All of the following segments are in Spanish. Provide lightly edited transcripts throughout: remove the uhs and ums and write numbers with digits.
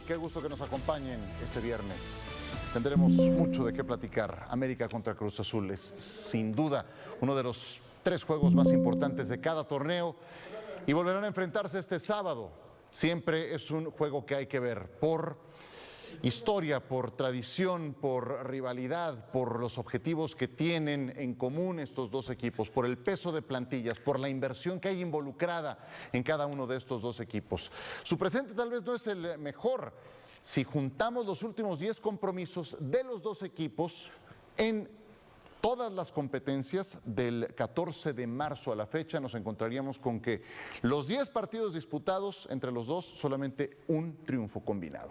tal? Qué gusto que nos acompañen este viernes. Tendremos mucho de qué platicar. América contra Cruz Azul es sin duda uno de los 3 juegos más importantes de cada torneo y volverán a enfrentarse este sábado. Siempre es un juego que hay que ver por historia, por tradición, por rivalidad, por los objetivos que tienen en común estos dos equipos, por el peso de plantillas, por la inversión que hay involucrada en cada uno de estos dos equipos. Su presente tal vez no es el mejor. Si juntamos los últimos 10 compromisos de los dos equipos en todas las competencias del 14 de marzo a la fecha, nos encontraríamos con que los 10 partidos disputados entre los dos, solamente un triunfo combinado.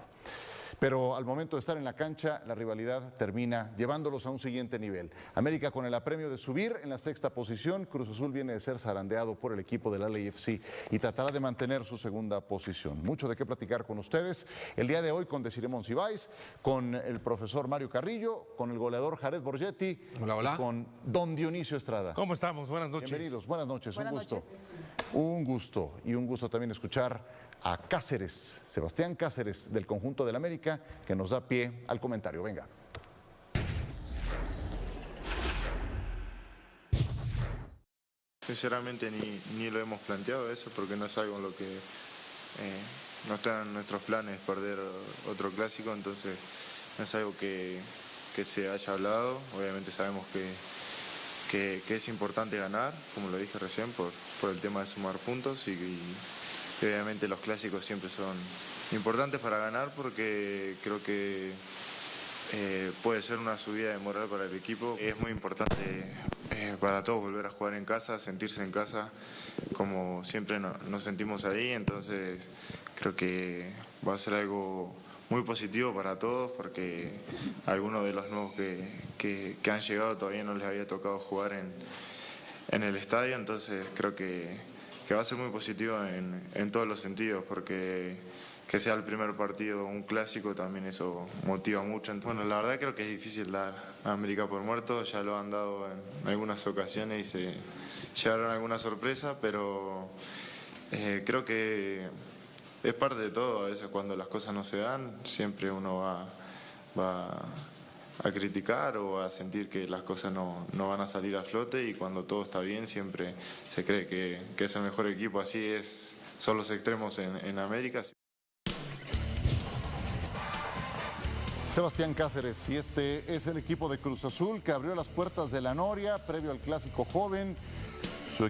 Pero al momento de estar en la cancha, la rivalidad termina llevándolos a un siguiente nivel. América con el apremio de subir en la 6ª posición, Cruz Azul viene de ser zarandeado por el equipo del LAFC y tratará de mantener su 2ª posición. Mucho de qué platicar con ustedes. El día de hoy con Desiree Monsiváis, con el profesor Mario Carrillo, con el goleador Jared Borgetti, hola, hola. Y con don Dionisio Estrada. ¿Cómo estamos? Buenas noches. Bienvenidos, buenas noches, Buenas un gusto. noches. Un gusto y un gusto también escuchar a Cáceres, Sebastián Cáceres del conjunto del América, que nos da pie al comentario. Venga. Sinceramente ni lo hemos planteado eso porque no es algo en lo que no está en nuestros planes perder otro clásico, entonces no es algo que se haya hablado. Obviamente sabemos que es importante ganar, como lo dije recién, por el tema de sumar puntos y obviamente los clásicos siempre son importantes para ganar porque creo que puede ser una subida de moral para el equipo. Es muy importante para todos volver a jugar en casa, sentirse en casa como siempre nos sentimos ahí, entonces creo que va a ser algo muy positivo para todos porque a algunos de los nuevos que han llegado todavía no les había tocado jugar en el estadio, entonces creo que va a ser muy positivo en todos los sentidos, porque que sea el primer partido un clásico también eso motiva mucho. Bueno, la verdad creo que es difícil dar a América por muerto, ya lo han dado en algunas ocasiones y se llevaron alguna sorpresa, pero creo que es parte de todo. A veces cuando las cosas no se dan, siempre uno va a criticar o a sentir que las cosas no van a salir a flote, y cuando todo está bien siempre se cree que es el mejor equipo. Así son los extremos en América. Sebastián Cáceres, y este es el equipo de Cruz Azul que abrió las puertas de la Noria previo al Clásico Joven.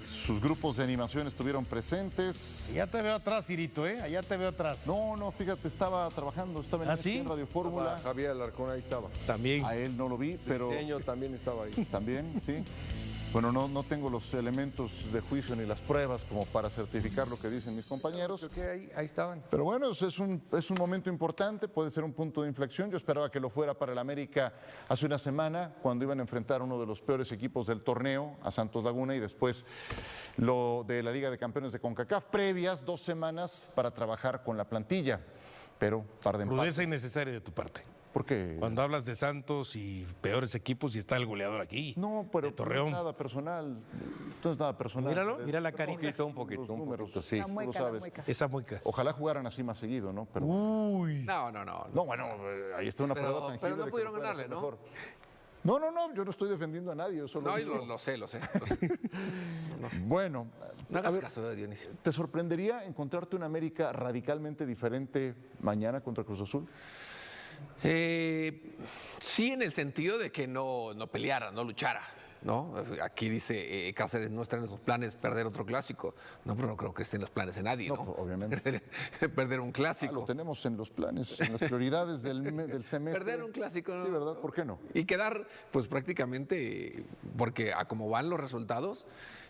Sus grupos de animación estuvieron presentes. Ya te veo atrás, Cirito, ¿eh? Allá te veo atrás. No, fíjate, estaba trabajando, estaba en ¿Sí? Radio Fórmula. Javier Alarcón ahí estaba. También. A él no lo vi, pero... Diseño también estaba ahí. También, sí. Bueno, no tengo los elementos de juicio ni las pruebas como para certificar lo que dicen mis compañeros. Creo que ahí estaban. Pero bueno, es un momento importante, puede ser un punto de inflexión. Yo esperaba que lo fuera para el América hace una semana, cuando iban a enfrentar a uno de los peores equipos del torneo, a Santos Laguna, y después lo de la Liga de Campeones de CONCACAF, previas 2 semanas para trabajar con la plantilla. Pero par de empates. Rudeza innecesaria de tu parte. ¿Por qué? Cuando hablas de Santos y peores equipos y está el goleador aquí. No, pero de Torreón. no es nada personal. No es nada personal. Míralo, mira la carita. Un poquito, Los números, sí. La tú mueca, lo la sabes. mueca. Esa mueca. Ojalá jugaran así más seguido, ¿no? Pero, Uy. No. no, bueno, ahí está una prueba tangible. pero no de que pudieron pueden ganarle, hacer ¿no? mejor. No, yo no estoy defendiendo a nadie. Yo solo No, digo- lo sé. Bueno, No a hagas ver, caso, Dionisio. ¿te sorprendería encontrarte una América radicalmente diferente mañana contra Cruz Azul? Sí, en el sentido de que no peleara, no luchara, ¿no? Aquí dice Cáceres, no está en sus planes perder otro clásico. No, pero no creo que esté en los planes de nadie, ¿no? No, pues, obviamente. Perder un clásico. Lo tenemos en los planes, en las prioridades del semestre. Perder un clásico, ¿no? Sí, ¿verdad? ¿Por qué no? Y quedar, pues prácticamente, porque a como van los resultados,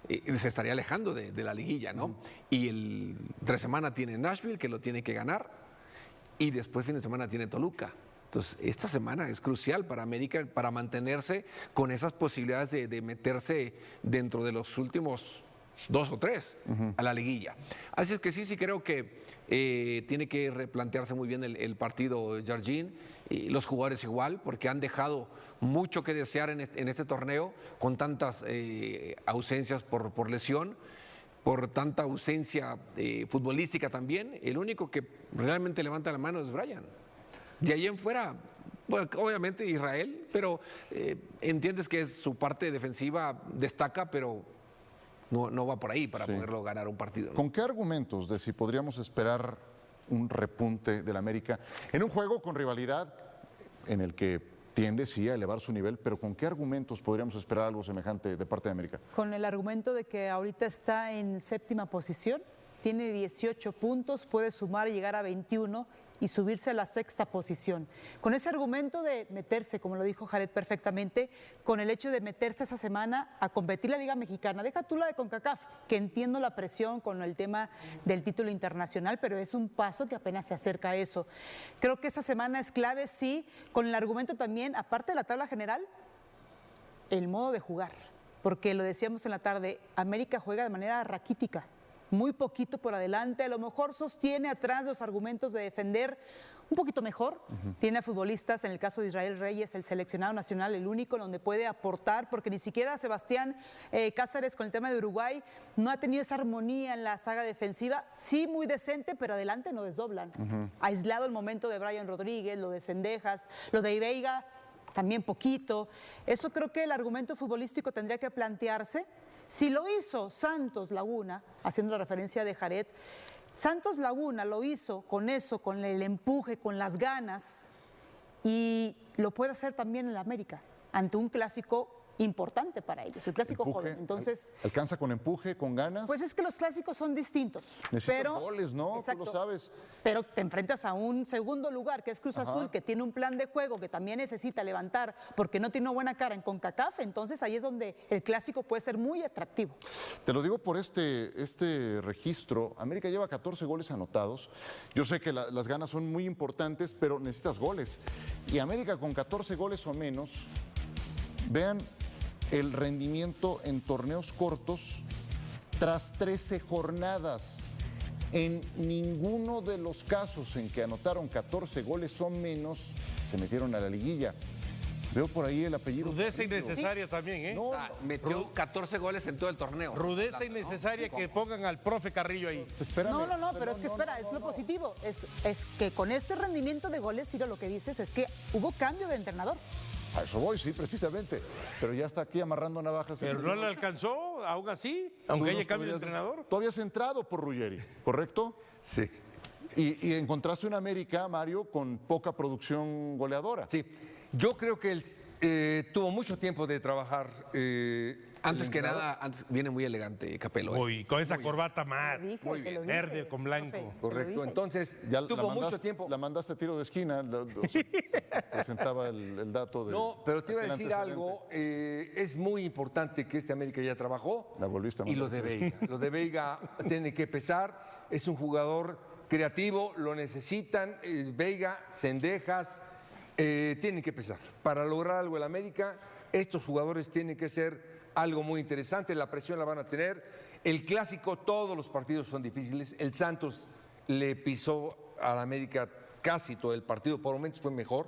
se estaría alejando de la liguilla, ¿no? Y entre semana tiene Nashville, que lo tiene que ganar, y después fin de semana tiene Toluca. Entonces, esta semana es crucial para América para mantenerse con esas posibilidades de meterse dentro de los últimos 2 o 3 a la liguilla. Así es que sí creo que tiene que replantearse muy bien el partido Jardín, y los jugadores igual, porque han dejado mucho que desear en este torneo con tantas ausencias por lesión. por tanta ausencia futbolística también, el único que realmente levanta la mano es Brian. De ahí en fuera, bueno, obviamente Israel, pero entiendes que su parte defensiva destaca, pero no va por ahí para poderlo ganar un partido, ¿no? ¿Con qué argumentos de si podríamos esperar un repunte del América en un juego con rivalidad en el que tiende sí a elevar su nivel, pero con qué argumentos podríamos esperar algo semejante de parte de América? Con el argumento de que ahorita está en séptima posición, tiene 18 puntos, puede sumar y llegar a 21 y subirse a la sexta posición. Con ese argumento de meterse, como lo dijo Jared perfectamente, con el hecho de meterse esa semana a competir la Liga Mexicana, deja tú la de CONCACAF, que entiendo la presión con el tema del título internacional, pero es un paso que apenas se acerca a eso. Creo que esa semana es clave, sí, con el argumento también, aparte de la tabla general, el modo de jugar, porque lo decíamos en la tarde, América juega de manera raquítica, muy poquito por adelante, a lo mejor sostiene atrás los argumentos de defender un poquito mejor, tiene a futbolistas, en el caso de Israel Reyes, el seleccionado nacional, el único donde puede aportar, porque ni siquiera Sebastián Cáceres con el tema de Uruguay no ha tenido esa armonía en la saga defensiva, sí muy decente, pero adelante no desdoblan. Aislado el momento de Brian Rodríguez, lo de Cendejas, lo de Veiga, también poquito. Eso creo que el argumento futbolístico tendría que plantearse. Si lo hizo Santos Laguna, haciendo la referencia de Jared, Santos Laguna lo hizo con eso, con el empuje, con las ganas, y lo puede hacer también en la América, ante un clásico importante para ellos, el clásico joven. Entonces, ¿alcanza con empuje, con ganas? pues es que los clásicos son distintos. Necesitas goles, ¿no? Exacto, tú lo sabes. Pero te enfrentas a un segundo lugar, que es Cruz Azul, que tiene un plan de juego que también necesita levantar porque no tiene una buena cara en CONCACAF, entonces ahí es donde el clásico puede ser muy atractivo. Te lo digo por este registro. América lleva 14 goles anotados. Yo sé que las ganas son muy importantes, pero necesitas goles. Y América con 14 goles o menos, vean el rendimiento en torneos cortos tras 13 jornadas. En ninguno de los casos en que anotaron 14 goles o menos se metieron a la liguilla. Veo por ahí el apellido. Rudeza innecesaria también, ¿eh? No, Metió 14 goles en todo el torneo. Rudeza innecesaria que pongan al profe Carrillo ahí. espérame. No, pero es que espera, es lo positivo. Es que con este rendimiento de goles, Ciro, lo que dices es que hubo cambio de entrenador. A eso voy, sí, precisamente. Pero ya está aquí amarrando navajas. Pero no le alcanzó, aún así, aunque haya cambio de entrenador. Tú habías entrado por Ruggeri, ¿correcto? Sí. Y encontraste una América, Mario, con poca producción goleadora. Sí. Yo creo que él tuvo mucho tiempo de trabajar. Antes que nada, antes viene muy elegante Capello. Uy, con esa corbata más. Dije, muy te bien. lo dije, Verde con blanco. profe, te lo Correcto. dije. Entonces, Ya tuvo mucho tiempo. La mandaste a tiro de esquina, presentaba el dato de. No, pero te iba a aquel decir antecedente. algo. Es muy importante que este América ya trabajó. La volviste a Y lo mandar. de Veiga. Lo de Veiga tiene que pesar. Es un jugador creativo, lo necesitan. Veiga, Cendejas, tienen que pesar. Para lograr algo en América, estos jugadores tienen que ser algo muy interesante. La presión la van a tener. El clásico, todos los partidos son difíciles. El Santos le pisó a la América casi todo el partido. Por momentos fue mejor.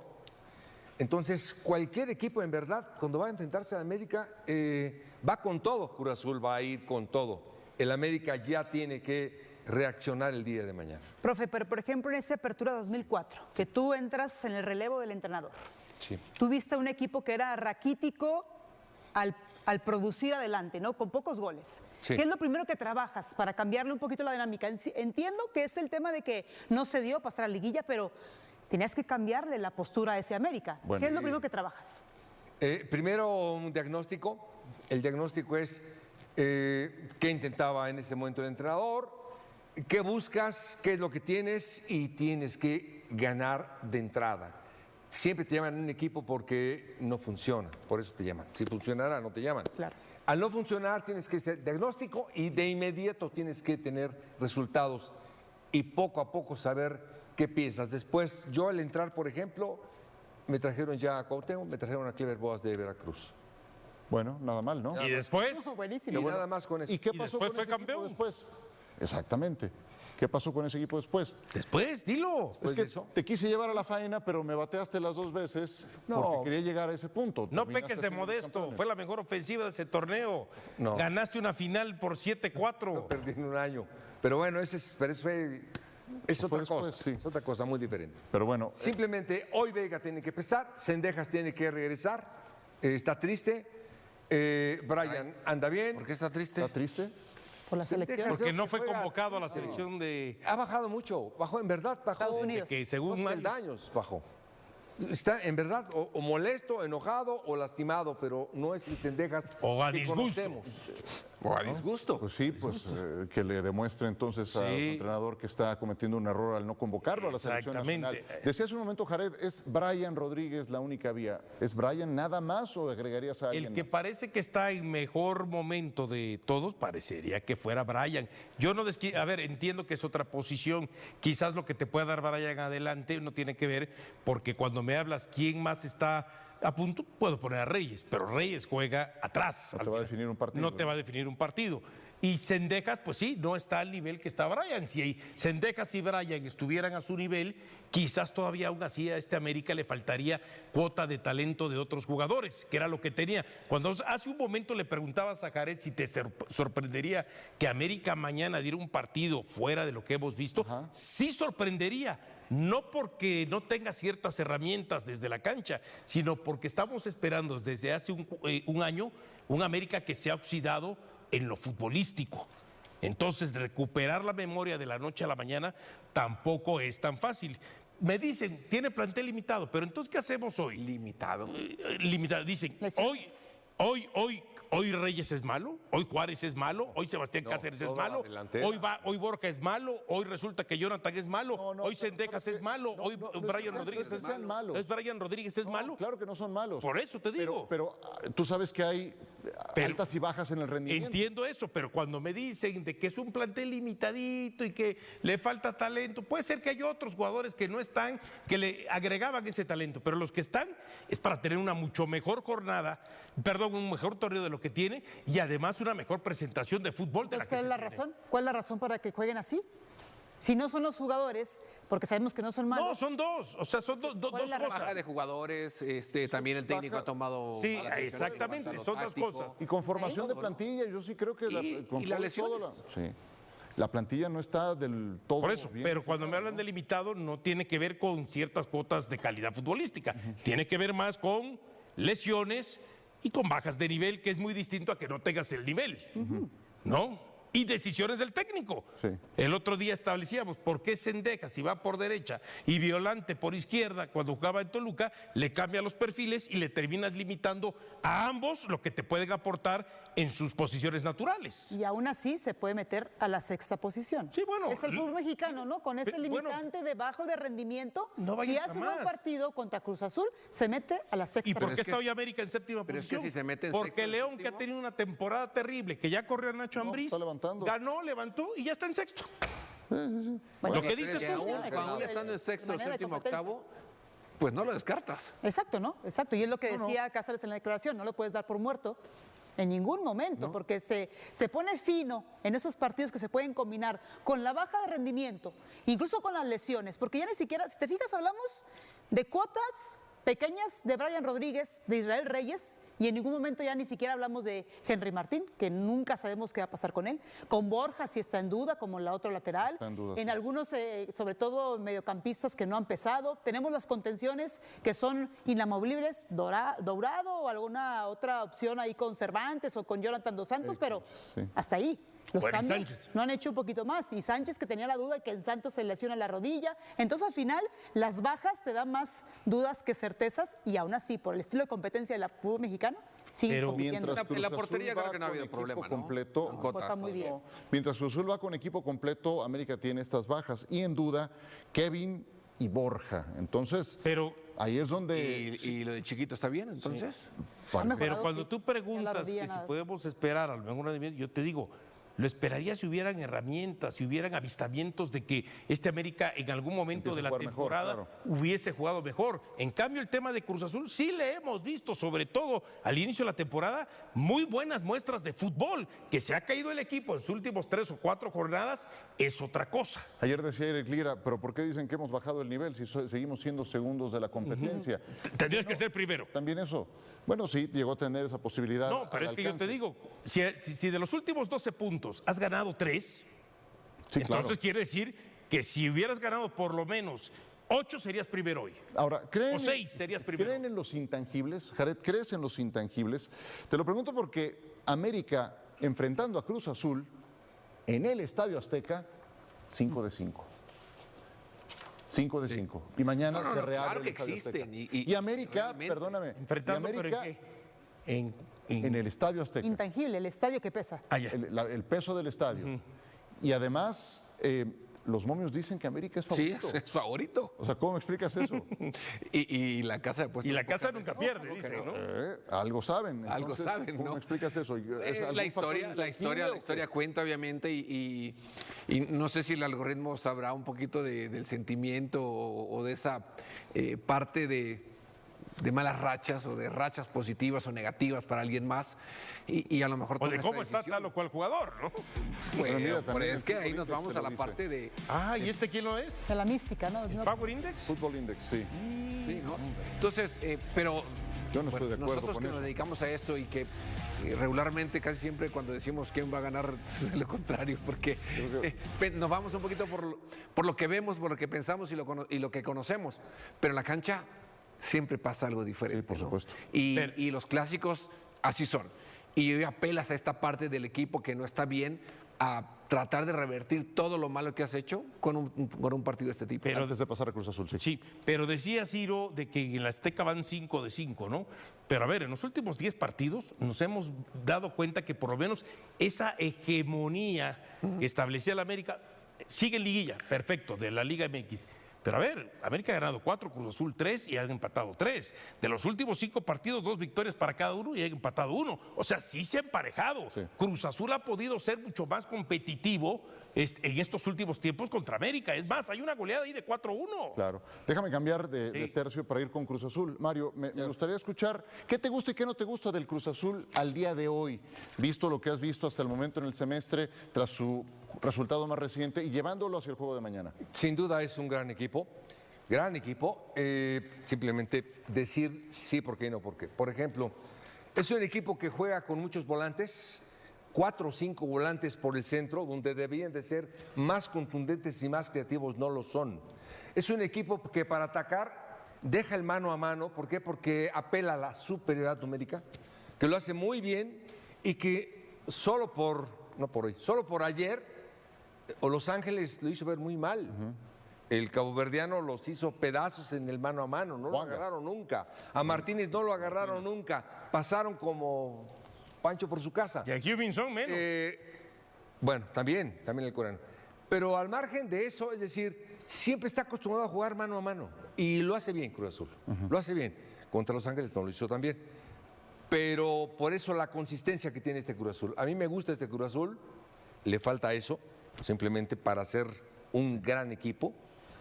Entonces, cualquier equipo en verdad, cuando va a enfrentarse a la América, va con todo. Cruz Azul va a ir con todo. El América ya tiene que reaccionar el día de mañana. Profe, pero por ejemplo en esa apertura 2004, que tú entras en el relevo del entrenador, Sí. tú viste un equipo que era raquítico al producir adelante, ¿no? Con pocos goles. Sí. ¿Qué es lo primero que trabajas para cambiarle un poquito la dinámica? Entiendo que es el tema de que no se dio pasar a la liguilla, pero tenías que cambiarle la postura a ese América. Bueno, ¿Qué es lo primero que trabajas? Primero un diagnóstico. El diagnóstico es qué intentaba en ese momento el entrenador, qué buscas, qué es lo que tienes y tienes que ganar de entrada. Siempre te llaman en un equipo porque no funciona, por eso te llaman. Si funcionara, no te llaman. Claro. Al no funcionar tienes que hacer diagnóstico y de inmediato tienes que tener resultados y poco a poco saber qué piensas. Después, yo al entrar, por ejemplo, me trajeron ya a Cuauhtémoc, me trajeron a Clever Boas de Veracruz. Bueno, nada mal, ¿no? Y después, Buenísimo. Y nada más con eso. ¿Y qué ¿Y pasó después con fue ese equipo campeón? después? Exactamente. ¿Qué pasó con ese equipo después? Después, dilo. Es que te quise llevar a la faena, pero me bateaste las 2 veces porque quería llegar a ese punto. No Terminaste peques de siendo modesto, campeones. fue la mejor ofensiva de ese torneo. No. Ganaste una final por 7-4. Perdí en un año. Pero bueno, pero eso es otra después, cosa. sí. Es otra cosa muy diferente. Pero bueno, Simplemente hoy Vega tiene que empezar, Cendejas tiene que regresar, está triste, Brian anda bien. ¿Por qué está triste? ¿está triste? Por la Cendejas selección. Porque creo no que fue juega convocado a la triste. selección de... Ha bajado mucho, bajó en verdad, bajó. Estados Unidos. que según Dos peldaños bajó. Está en verdad o molesto, enojado o lastimado, pero no es el Cendejas O a que disgusto. conocemos. O a disgusto. Pues sí, pues que le demuestre entonces a su Sí. entrenador que está cometiendo un error al no convocarlo a la selección nacional. Exactamente. Decía hace un momento, Jared, ¿es Brian Rodríguez la única vía? ¿Es Brian nada más o agregarías a alguien El que más? parece que está en mejor momento de todos parecería que fuera Brian. Yo no a ver, entiendo que es otra posición. Quizás lo que te pueda dar Brian adelante no tiene que ver, porque cuando me hablas quién más está a punto, puedo poner a Reyes, pero Reyes juega atrás. No al te va a final. definir un partido. No te va a definir un partido. Y Cendejas, pues sí, no está al nivel que está Brian. Si Cendejas y Brian estuvieran a su nivel, quizás todavía aún así a este América le faltaría cuota de talento de otros jugadores, que era lo que tenía. Cuando hace un momento le preguntabas a Jared si te sorprendería que América mañana diera un partido fuera de lo que hemos visto, sí sorprendería. No porque no tenga ciertas herramientas desde la cancha, sino porque estamos esperando desde hace un año un América que se ha oxidado en lo futbolístico. Entonces, recuperar la memoria de la noche a la mañana tampoco es tan fácil. Me dicen, tiene plantel limitado, pero entonces, ¿qué hacemos hoy? Limitado. Limitado. Dicen, Lesiones. hoy Reyes es malo, hoy Juárez es malo, hoy Sebastián Cáceres es toda la malo, delantera. hoy Borja es malo, hoy resulta que Jonathan es malo, No, hoy pero Cendejas ¿sabes es malo, qué? hoy No, Brian no Rodríguez es que es sean malo. malos. ¿Es Brian Rodríguez es No, malo? Claro que no son malos. Por eso te digo. Pero tú sabes que hay Pero- altas y bajas en el rendimiento. Entiendo eso, pero cuando me dicen de que es un plantel limitadito y que le falta talento, puede ser que hay otros jugadores que no están, que le agregaban ese talento, pero los que están es para tener una mucho mejor jornada, un mejor torneo de lo que tiene y además una mejor presentación de fútbol de la Entonces, que ¿cuál es se la tiene. razón? ¿Cuál es la razón para que jueguen así? Si no son los jugadores, porque sabemos que no son malos. No, son dos, o sea, son ¿Cuál dos es la cosas. Baja de jugadores, también el técnico ha tomado. Sí, malas decisiones exactamente, en cuanto a lo son dos táctico. cosas. Y con formación de plantilla, yo sí creo que Y las lesiones. La plantilla no está del todo Por eso, bien pero cuando me diseñada, hablan de limitado no tiene que ver con ciertas cuotas de calidad futbolística, tiene que ver más con lesiones y con bajas de nivel, que es muy distinto a que no tengas el nivel, ¿no? Y decisiones del técnico. Sí. El otro día establecíamos por qué Cendejas, si va por derecha y Violante por izquierda, cuando jugaba en Toluca, le cambia los perfiles y le terminas limitando a ambos lo que te pueden aportar en sus posiciones naturales. Y aún así se puede meter a la sexta posición. Sí, bueno, Es el fútbol mexicano, ¿no? Con ese bueno, limitante de bajo de rendimiento. no si vayas hace a un buen más. partido contra Cruz Azul, se mete a la sexta ¿Y por es qué que está hoy América en séptima pero es que posición? si se mete en Porque sexto, León, en que ha séptimo. tenido una temporada terrible, que ya corrió a Nacho Ambriz, está levantando. ganó, levantó y ya está en sexto. Bueno, Lo que dices Que tú. aún estando en sexto, manera de séptimo, competencia. octavo, pues no lo descartas. Exacto, ¿no? Exacto. Y es lo que decía Cáceres en la declaración, no lo puedes dar por muerto en ningún momento, porque se pone fino en esos partidos que se pueden combinar con la baja de rendimiento, incluso con las lesiones, porque ya ni siquiera, si te fijas, hablamos de cuotas pequeñas de Brian Rodríguez, de Israel Reyes, y en ningún momento ya ni siquiera hablamos de Henry Martín, que nunca sabemos qué va a pasar con él, con Borja si está en duda, como la otra lateral, Está en duda, en sí. algunos, sobre todo mediocampistas que no han pesado, tenemos las contenciones que son inamovibles, Dourado o alguna otra opción ahí con Cervantes o con Jonathan Dos Santos, pero sí. hasta ahí. Los Bueno, y cambios Sánchez. no han hecho un poquito más. Y Sánchez, que tenía la duda de que en Santos se lesiona la rodilla. Entonces, al final, las bajas te dan más dudas que certezas. Y aún así, por el estilo de competencia del fútbol mexicano, siguen Pero compitiendo. Mientras En la Cruz portería Azul creo va que no ha con habido equipo problema, ¿no? completo, En cotas Está muy todavía. bien. Mientras Cruz Azul va con equipo completo, América tiene estas bajas y en duda Kevin y Borja. Entonces, Pero, ahí es donde ¿Y lo de Chiquito está bien, entonces? parece- pero cuando sí. tú En la preguntas rodilla que si nada. podemos esperar a lo mejor una yo te digo, lo esperaría si hubieran herramientas, si hubieran avistamientos de que este América en algún momento Empiece de a la jugar mejor, temporada claro. hubiese jugado mejor. En cambio, el tema de Cruz Azul sí le hemos visto, sobre todo al inicio de la temporada, muy buenas muestras de fútbol. Que se ha caído el equipo en sus últimos 3 o 4 jornadas es otra cosa. Ayer decía Eric Lira, pero ¿por qué dicen que hemos bajado el nivel si seguimos siendo segundos de la competencia? Tendrías que ser primero. También eso. Bueno, sí, llegó a tener esa posibilidad. No, pero al es que yo te alcance. digo, si de los últimos 12 puntos has ganado 3, Sí, entonces claro. quiere decir que si hubieras ganado por lo menos 8 serías primero hoy. Ahora, ¿creen, O 6 serías primero. ¿creen en los intangibles? Jared, ¿crees en los intangibles? Te lo pregunto porque América, enfrentando a Cruz Azul en el Estadio Azteca, 5 de 5. 5 de 5. Y mañana No, no, se no, reabre claro el que Estadio existen, Azteca. y Y América, realmente. perdóname, Enfrentando, y pero América ¿en qué? en el Estadio Azteca. Intangible, el estadio que pesa. Allá. El peso del estadio. Y además, los momios dicen que América es Sí, favorito. es favorito. O sea, ¿cómo me explicas eso? Y la casa de apuestas. Y la casa pocas nunca veces. pierde, No, dicen, que ¿no? Algo saben. Algo Entonces, saben, ¿cómo ¿no? me explicas eso? ¿Es algún La factor historia intangible o qué? cuenta obviamente y no sé si el algoritmo sabrá un poquito del sentimiento o de esa parte de malas rachas o de rachas positivas o negativas para alguien más y a lo mejor O de toma cómo esta está tal o cual jugador, ¿no? Bueno, mira, Pero también es el que Fútbol ahí nos Index vamos te a lo la dice. parte de... Ah, ¿y este quién lo es? De la mística, ¿no? ¿El No- Power Index? Fútbol Index, sí. Sí, ¿no? Entonces, pero Yo no estoy de acuerdo nosotros con que eso. nos dedicamos a esto y que regularmente casi siempre cuando decimos quién va a ganar es lo contrario, porque nos vamos un poquito por lo que vemos, por lo que pensamos y lo que conocemos, pero en la cancha siempre pasa algo diferente. Sí, por ¿no? supuesto. Y los clásicos así son. Y hoy apelas a esta parte del equipo que no está bien a tratar de revertir todo lo malo que has hecho con un partido de este tipo. Pero- Antes de pasar a Cruz Azul, sí. Sí, pero decía Ciro de que en la Azteca van 5 de 5, ¿no? Pero a ver, en los últimos 10 partidos nos hemos dado cuenta que por lo menos esa hegemonía que establecía la América sigue en liguilla, perfecto, de la Liga MX. Pero a ver, América ha ganado 4, Cruz Azul 3 y han empatado 3. De los últimos 5 partidos, 2 victorias para cada uno y han empatado 1. O sea, sí se ha emparejado. Sí. Cruz Azul ha podido ser mucho más competitivo en estos últimos tiempos contra América. Es más, hay una goleada ahí de 4-1. Claro. Déjame cambiar de tercio para ir con Cruz Azul. Mario, me gustaría escuchar qué te gusta y qué no te gusta del Cruz Azul al día de hoy, visto lo que has visto hasta el momento en el semestre, tras su resultado más reciente y llevándolo hacia el juego de mañana. Sin duda es un gran equipo. Simplemente decir sí, por qué y no, por qué. Por ejemplo, es un equipo que juega con muchos volantes, 4 o 5 volantes por el centro, donde debían de ser más contundentes y más creativos, no lo son. Es un equipo que para atacar deja el mano a mano. ¿Por qué? Porque apela a la superioridad numérica, que lo hace muy bien y que solo por ayer, Los Ángeles lo hizo ver muy mal. El caboverdiano los hizo pedazos en el mano a mano, no lo Juanga. agarraron nunca. A Martínez no lo agarraron nunca. Pasaron como Pancho por su casa. Y a Huminson menos. Bueno, también el coreano. Pero al margen de eso, es decir, siempre está acostumbrado a jugar mano a mano. Y lo hace bien Cruz Azul. Lo hace bien. Contra Los Ángeles no lo hizo tan bien. Pero por eso la consistencia que tiene este Cruz Azul. A mí me gusta este Cruz Azul. Le falta eso, simplemente para ser un gran equipo,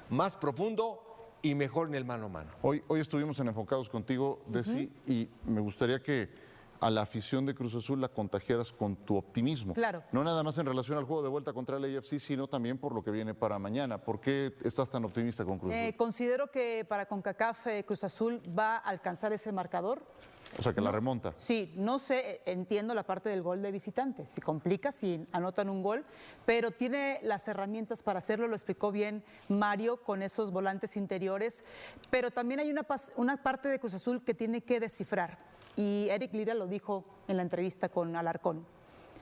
más profundo y mejor en el mano a mano. Hoy estuvimos en Enfocados contigo, Desi, y me gustaría que a la afición de Cruz Azul la contagiaras con tu optimismo. Claro. No nada más en relación al juego de vuelta contra el AFC, sino también por lo que viene para mañana. ¿Por qué estás tan optimista con Cruz Azul? Considero que para CONCACAF Cruz Azul va a alcanzar ese marcador. O sea, que la remonta. Sí, no sé, entiendo la parte del gol de visitante, si complica, si anotan un gol, pero tiene las herramientas para hacerlo, lo explicó bien Mario con esos volantes interiores, pero también hay una parte de Cruz Azul que tiene que descifrar, y Eric Lira lo dijo en la entrevista con Alarcón,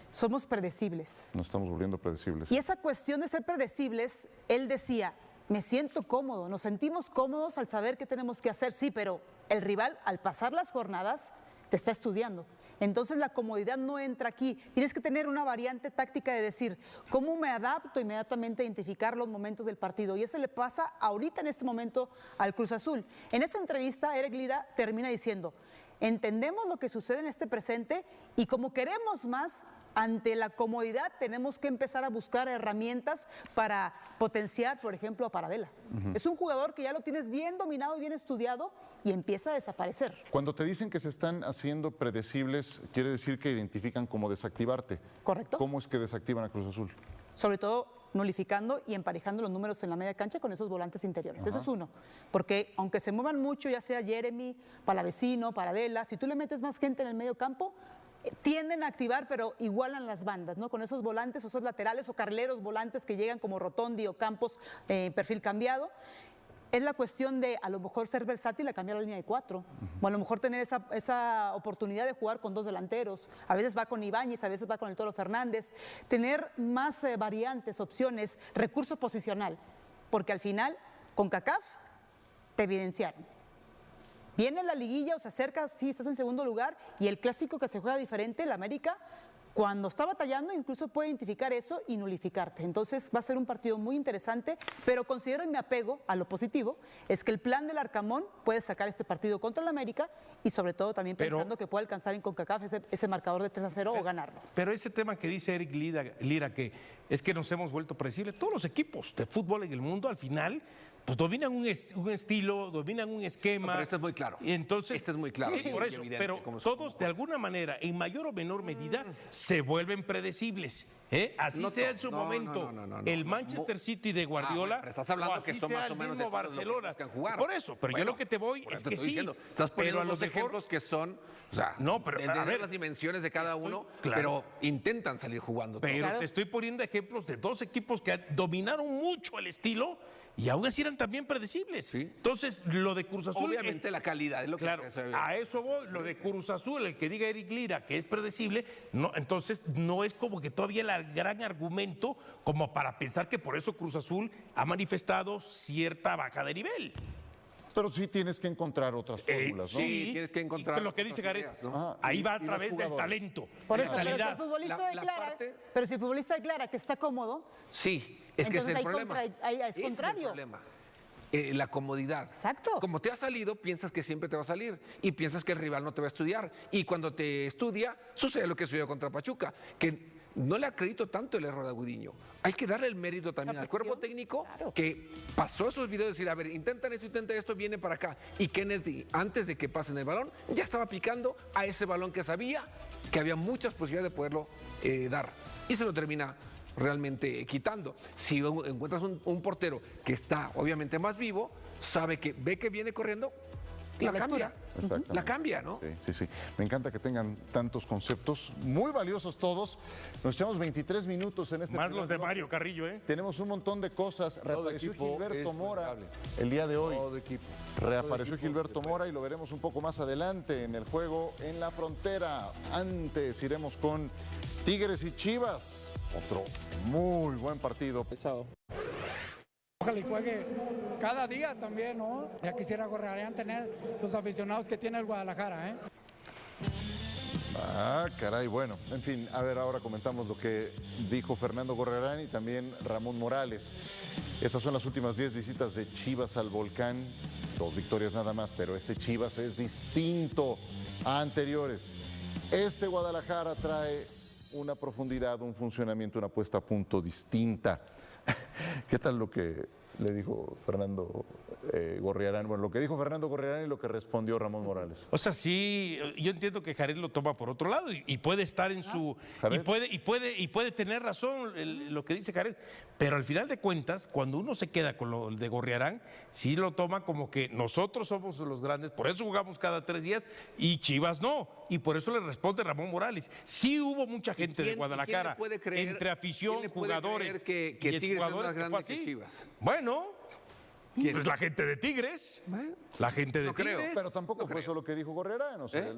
somos predecibles. Nos estamos volviendo predecibles. Y esa cuestión de ser predecibles, él decía, me siento cómodo, nos sentimos cómodos al saber qué tenemos que hacer, sí, pero el rival al pasar las jornadas te está estudiando. Entonces la comodidad no entra aquí. Tienes que tener una variante táctica de decir, ¿cómo me adapto inmediatamente a identificar los momentos del partido? Y eso le pasa ahorita en este momento al Cruz Azul. En esa entrevista, Eric Lira termina diciendo, entendemos lo que sucede en este presente y como queremos más, ante la comodidad tenemos que empezar a buscar herramientas para potenciar, por ejemplo, a Paradela. Es un jugador que ya lo tienes bien dominado y bien estudiado y empieza a desaparecer. Cuando te dicen que se están haciendo predecibles, quiere decir que identifican cómo desactivarte. Correcto. ¿Cómo es que desactivan a Cruz Azul? Sobre todo nulificando y emparejando los números en la media cancha con esos volantes interiores. Eso es uno. Porque aunque se muevan mucho, ya sea Jeremy, Palavecino, Paradela, si tú le metes más gente en el medio campo, tienden a activar, pero igualan las bandas, ¿no? Con esos volantes o esos laterales o carrileros volantes que llegan como Rotondi o Campos, perfil cambiado. Es la cuestión de a lo mejor ser versátil a cambiar la línea de 4. O a lo mejor tener esa oportunidad de jugar con 2 delanteros. A veces va con Ibáñez, a veces va con el Toro Fernández. Tener más variantes, opciones, recurso posicional. Porque al final, con CONCACAF, te evidenciaron. Viene la liguilla o se acerca, sí, estás en segundo lugar. Y el clásico que se juega diferente, el América, cuando está batallando, incluso puede identificar eso y nulificarte. Entonces va a ser un partido muy interesante, pero considero y me apego a lo positivo, es que el plan del Arcamón puede sacar este partido contra el América y sobre todo también pensando que puede alcanzar en CONCACAF ese marcador de 3-0 o ganarlo. Pero ese tema que dice Eric Lira, que es que nos hemos vuelto predecibles, todos los equipos de fútbol en el mundo al final pues dominan un estilo, dominan un esquema. No, pero esto es muy claro. Y entonces, esto es muy claro. Sí, por eso, pero todos de alguna manera, en mayor o menor medida, se vuelven predecibles. Así No sea en todo. su momento No. el Manchester City de Guardiola. Pero estás hablando que son más o menos el Barcelona. que jugar. Por eso, pero yo lo que te voy es que sí. Diciendo, estás poniendo pero a dos lo mejor ejemplos que son, o sea, no, pero de a ver, las dimensiones de cada uno, claro, pero intentan salir jugando. Pero Claro. te estoy poniendo ejemplos de dos equipos que dominaron mucho el estilo y aún así eran también predecibles. Sí. Entonces, lo de Cruz Azul. Obviamente la calidad es lo que Claro, se ve. a eso voy. Lo de Cruz Azul, el que diga Eric Lira que es predecible, no, entonces no es como que todavía el gran argumento como para pensar que por eso Cruz Azul ha manifestado cierta baja de nivel. Pero sí tienes que encontrar otras fórmulas, ¿no? sí, tienes que encontrar Y lo que dice otras Gareth, ideas, ¿no? Ajá, ahí va a y los través del jugadores. talento. Por de eso, la pero si el calidad. futbolista pero si el futbolista declara que está cómodo, Sí, es que ese entonces es el ahí problema. es Ese contrario. el problema. La comodidad. Exacto. Como te ha salido, piensas que siempre te va a salir y piensas que el rival no te va a estudiar. Y cuando te estudia, sucede lo que sucedió contra Pachuca, que no le acredito tanto el error de Agudiño. Hay que darle el mérito también al cuerpo técnico que pasó esos videos y decir, a ver, intentan esto, viene para acá. Y Kennedy, antes de que pasen el balón, ya estaba picando a ese balón que sabía que había muchas posibilidades de poderlo dar. Y se lo termina realmente quitando. Si encuentras un portero que está obviamente más vivo, sabe que ve que viene corriendo, la cambia. Exactamente. La cambia, ¿no? Sí. Me encanta que tengan tantos conceptos, muy valiosos todos. Nos echamos 23 minutos en este Más primer los de bloque. Mario Carrillo, ¿eh? Tenemos un montón de cosas. Reapareció equipo Gilberto es Mora formidable. el día de hoy. Todo equipo. Reapareció Todo equipo Gilberto que Mora y lo veremos un poco más adelante en el juego en la frontera. Antes iremos con Tigres y Chivas. Otro muy buen partido. Ojalá y juegue cada día también, ¿no? Ya quisiera Gorriarán tener los aficionados que tiene el Guadalajara, ¿eh? Ah, caray, bueno. En fin, a ver, ahora comentamos lo que dijo Fernando Gorriarán y también Ramón Morales. Estas son las últimas 10 visitas de Chivas al Volcán. 2 victorias nada más, pero este Chivas es distinto a anteriores. Este Guadalajara trae una profundidad, un funcionamiento, una puesta a punto distinta. ¿Qué tal lo que le dijo Fernando Gorriarán? Bueno, lo que dijo Fernando Gorriarán y lo que respondió Ramón Morales. O sea, sí, yo entiendo que Jared lo toma por otro lado y puede estar en su Jared. y puede tener razón lo que dice Jared, pero al final de cuentas, cuando uno se queda con lo de Gorriarán, sí lo toma como que nosotros somos los grandes, por eso jugamos cada 3 días y Chivas no, y por eso le responde Ramón Morales. Sí hubo mucha gente de Guadalajara, entre afición, jugadores que y Tigres es exjugadores más que fue grande que así. Chivas? Bueno, pues la gente de Tigres, la gente de no creo, Tigres. Pero tampoco fue eso lo que dijo Gorriarán. O sea,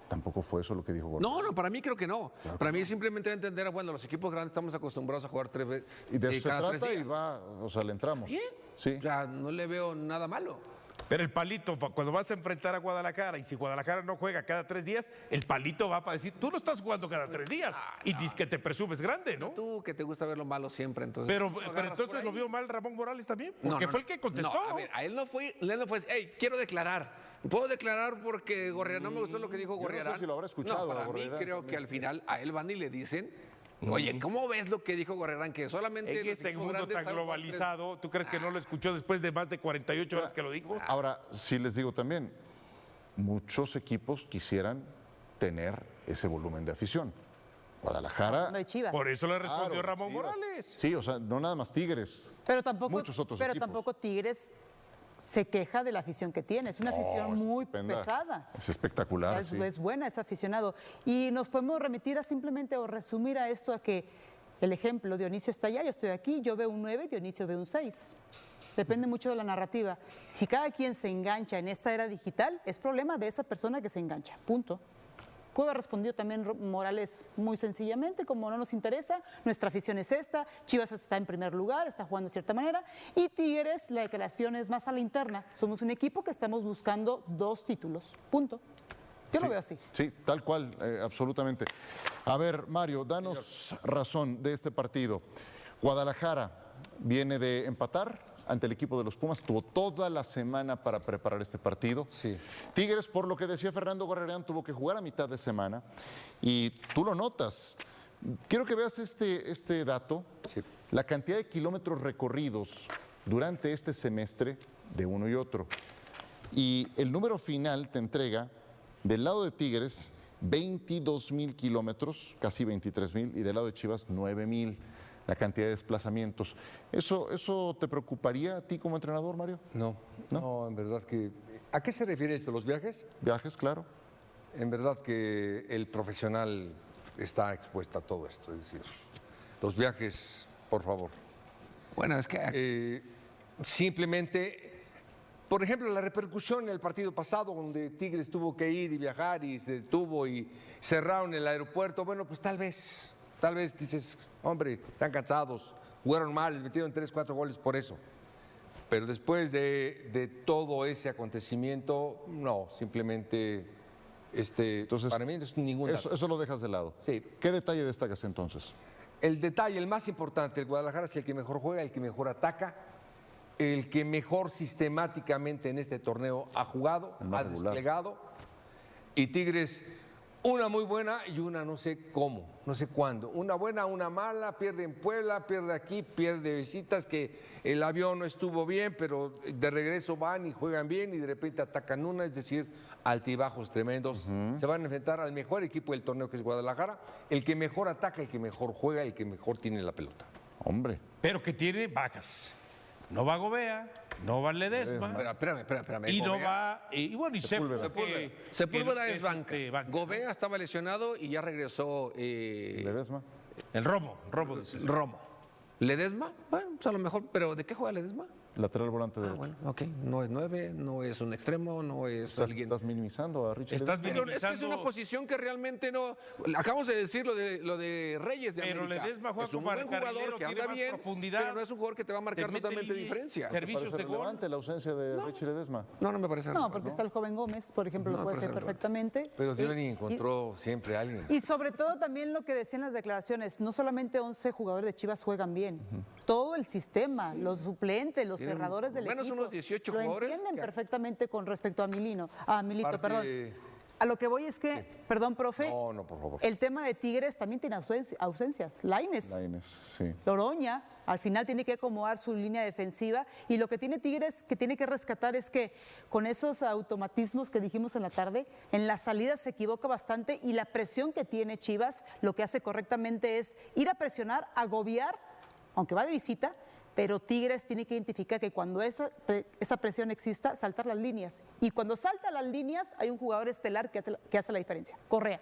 tampoco fue eso lo que dijo Gorriarán. No, para mí creo que no. Para mí simplemente entender, bueno, los equipos grandes estamos acostumbrados a jugar 3 veces. Y de eso se cada 3 trata y días. va, o sea, le entramos. Bien. Sí. O sea, no le veo nada malo. Pero el palito, cuando vas a enfrentar a Guadalajara, y si Guadalajara no juega cada 3 días, el palito va para decir, tú no estás jugando cada 3 días, y dices que te presumes grande, ¿no? Tú que te gusta ver lo malo siempre, entonces. Pero lo agarras entonces por ahí. lo vio mal Ramón Morales también, No, porque no, fue el que contestó. No, a ver, a él no fue, hey, quiero declarar. Puedo declarar porque Gorriarán, no me gustó lo que dijo Yo no sé Gorriarán. si lo habrá escuchado No, a para mí Gorriarán creo también. que al final a él van y le dicen, oye, ¿cómo ves lo que dijo Gorriarán? Que solamente En los este equipos mundo grandes tan saben jugar globalizado, ¿tú crees que no lo escuchó después de más de 48 horas que lo dijo? Ahora, sí les digo también, muchos equipos quisieran tener ese volumen de afición. Guadalajara. No hay Chivas. Por eso le respondió claro, Ramón Chivas. Morales. Sí, o sea, no nada más Tigres. Pero tampoco, Muchos otros pero equipos. tampoco Tigres se queja de la afición que tiene. Es una afición es muy estupenda. pesada. Es espectacular, Es, sí. es buena, es aficionado. Y nos podemos remitir a simplemente o resumir a esto a que el ejemplo, Dionisio está allá, yo estoy aquí, yo veo un 9, Dionisio ve un 6. Depende mucho de la narrativa. Si cada quien se engancha en esta era digital, es problema de esa persona que se engancha. Punto. Pudo haber respondido también Morales muy sencillamente, como no nos interesa, nuestra afición es esta, Chivas está en primer lugar, está jugando de cierta manera, y Tigres, la declaración es más a la interna. Somos un equipo que estamos buscando 2 títulos. Punto. Yo lo veo así. Sí, tal cual, absolutamente. A ver, Mario, danos razón de este partido. Guadalajara viene de empatar ante el equipo de los Pumas, tuvo toda la semana para preparar este partido. Sí. Tigres, por lo que decía Fernando Gorriarán, tuvo que jugar a mitad de semana y tú lo notas. Quiero que veas este dato, Sí. la cantidad de kilómetros recorridos durante este semestre de uno y otro. Y el número final te entrega, del lado de Tigres, 22,000 kilómetros, casi 23,000, y del lado de Chivas, 9,000, la cantidad de desplazamientos. ¿Eso te preocuparía a ti como entrenador, Mario? No, no, en verdad que... ¿A qué se refiere esto? ¿Los viajes? Viajes, claro. En verdad que el profesional está expuesto a todo esto. Es decir, los viajes, por favor. Bueno, es que Simplemente, por ejemplo, la repercusión en el partido pasado, donde Tigres tuvo que ir y viajar y se detuvo y cerraron el aeropuerto, bueno, pues tal vez dices, hombre, están cansados, jugaron mal, les metieron 3, 4 goles por eso. Pero después de todo ese acontecimiento, no, simplemente, Entonces, para mí no es ningún dato. Eso lo dejas de lado. Sí. ¿Qué detalle destacas entonces? El detalle, el más importante, el Guadalajara es el que mejor juega, el que mejor ataca, el que mejor sistemáticamente en este torneo ha jugado, El más ha regular. desplegado. Y Tigres, una muy buena y una no sé cómo, no sé cuándo. Una buena, una mala, pierde en Puebla, pierde aquí, pierde visitas, que el avión no estuvo bien, pero de regreso van y juegan bien y de repente atacan una, es decir, altibajos tremendos. Se van a enfrentar al mejor equipo del torneo, que es Guadalajara, el que mejor ataca, el que mejor juega, el que mejor tiene la pelota. Hombre. Pero que tiene bajas. No va Gobea, no va Ledesma. espérame. Y no Gobea- va. Y bueno, y Sepúlveda. Sepúlveda es banca. banca. Gobea estaba lesionado y ya regresó Ledesma. El Romo dices. Romo. ¿Ledesma? Bueno, pues a lo mejor, pero ¿de qué juega Ledesma? Lateral volante derecho. Bueno, ok, no es 9, no es un extremo, no es alguien... Estás minimizando a Richard Estás Ledesma. Pero es que es una posición que realmente no... Acabamos de decir lo de Reyes de Pero América. Ledesma juega es un como buen carrilero, jugador que tiene anda más bien, profundidad, pero no es un jugador que te va a marcar te mete totalmente línea, diferencia. servicios ¿Parece de gol. relevante la ausencia de Richard Ledesma? No me parece No, relevante. porque está el joven Gómez, por ejemplo, No, lo puede pero hacer es relevante. perfectamente. Pero Diony Y- encontró siempre a alguien. Y sobre todo también lo que decían las declaraciones, no solamente 11 jugadores de Chivas juegan bien, todo el sistema, los suplentes, los Tienen cerradores del menos equipo. unos 18 lo jugadores entienden que- perfectamente con respecto a Milito, Parte- perdón. A lo que voy es que, perdón, profe, No, por favor. el tema de Tigres también tiene ausencias. Lainez, Lainez, sí. Loroña, al final tiene que acomodar su línea defensiva y lo que tiene Tigres que tiene que rescatar es que con esos automatismos que dijimos en la tarde, en la salida se equivoca bastante y la presión que tiene Chivas lo que hace correctamente es ir a presionar, agobiar, aunque va de visita, pero Tigres tiene que identificar que cuando esa presión exista, saltar las líneas. Y cuando salta las líneas, hay un jugador estelar que hace la diferencia, Correa.